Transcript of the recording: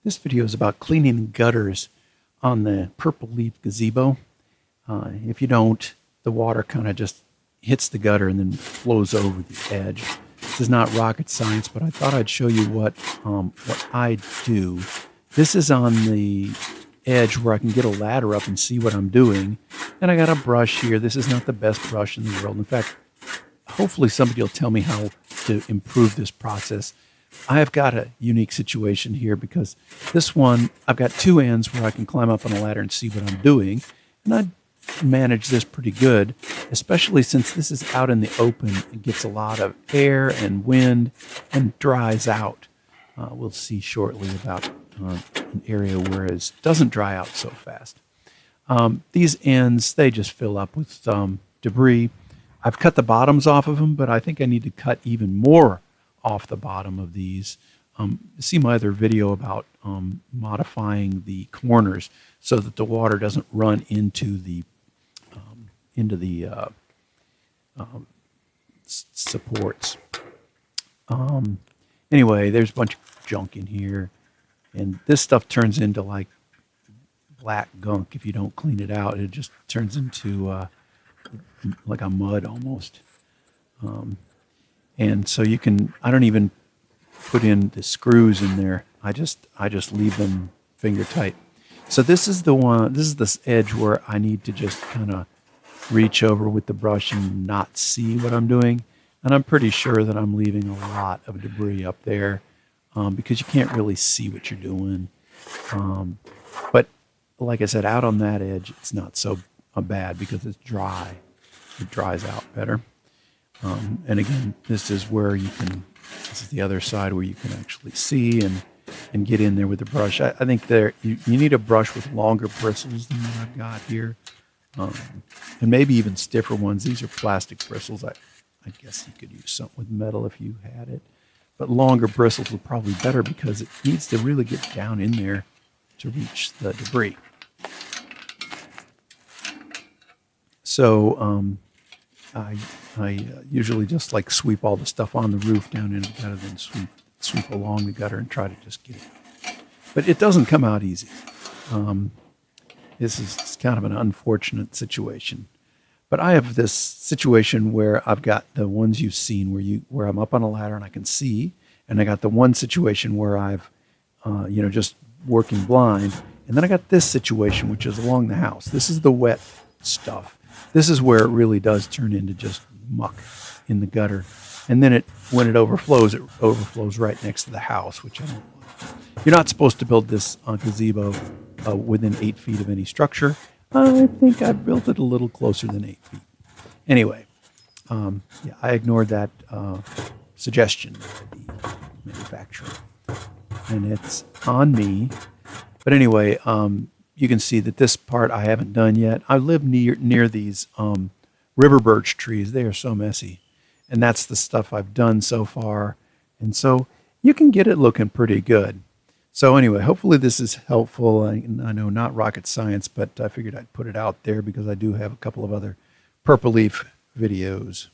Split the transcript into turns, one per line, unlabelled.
This video is about cleaning gutters on the purple leaf gazebo. If you don't, the water kind of just hits the gutter and then flows over the edge. This is not rocket science, but I thought I'd show you what I do. This is on the edge where I can get a ladder up and see what I'm doing. And I got a brush here. This is not the best brush in the world. In fact, hopefully somebody will tell me how to improve this process. I have got a unique situation here because this one, I've got two ends where I can climb up on a ladder and see what I'm doing. And I manage this pretty good, especially since this is out in the open. It gets a lot of air and wind and dries out. We'll see shortly about an area where it doesn't dry out so fast. These ends, they just fill up with debris. I've cut the bottoms off of them, but I think I need to cut even more off the bottom of these. See my other video about modifying the corners so that the water doesn't run into the supports. Anyway, there's a bunch of junk in here, and this stuff turns into like black gunk if you don't clean it out. It just turns into like a mud almost. And so you can, I don't even put in the screws in there. I just leave them finger tight. So this is the one, this is this edge where I need to just kind of reach over with the brush and not see what I'm doing. And I'm pretty sure that I'm leaving a lot of debris up there because you can't really see what you're doing. But like I said, out on that edge, it's not so bad because it's dry. It dries out better. And again, this is where you can, this is the other side where you can actually see and get in there with the brush. I think there you need a brush with longer bristles than what I've got here. And maybe even stiffer ones. These are plastic bristles. I guess you could use something with metal if you had it. But longer bristles will probably be better because it needs to really get down in there to reach the debris. So I usually just like sweep all the stuff on the roof down into the gutter, then sweep along the gutter and try to just get it. But it doesn't come out easy. This is kind of an unfortunate situation. But I have this situation where I've got the ones you've seen where I'm up on a ladder and I can see, and I got the one situation where I've just working blind, and then I got this situation which is along the house. This is the wet stuff. This is where it really does turn into just muck in the gutter. And then when it overflows right next to the house, which I don't like. You're not supposed to build this gazebo within 8 feet of any structure. I think I built it a little closer than 8 feet. Anyway, I ignored that suggestion by the manufacturer. And it's on me. But anyway, you can see that this part I haven't done yet. I live near these river birch trees. They are so messy. And that's the stuff I've done so far. And so you can get it looking pretty good. So anyway, hopefully this is helpful. I know not rocket science, but I figured I'd put it out there because I do have a couple of other purple leaf videos.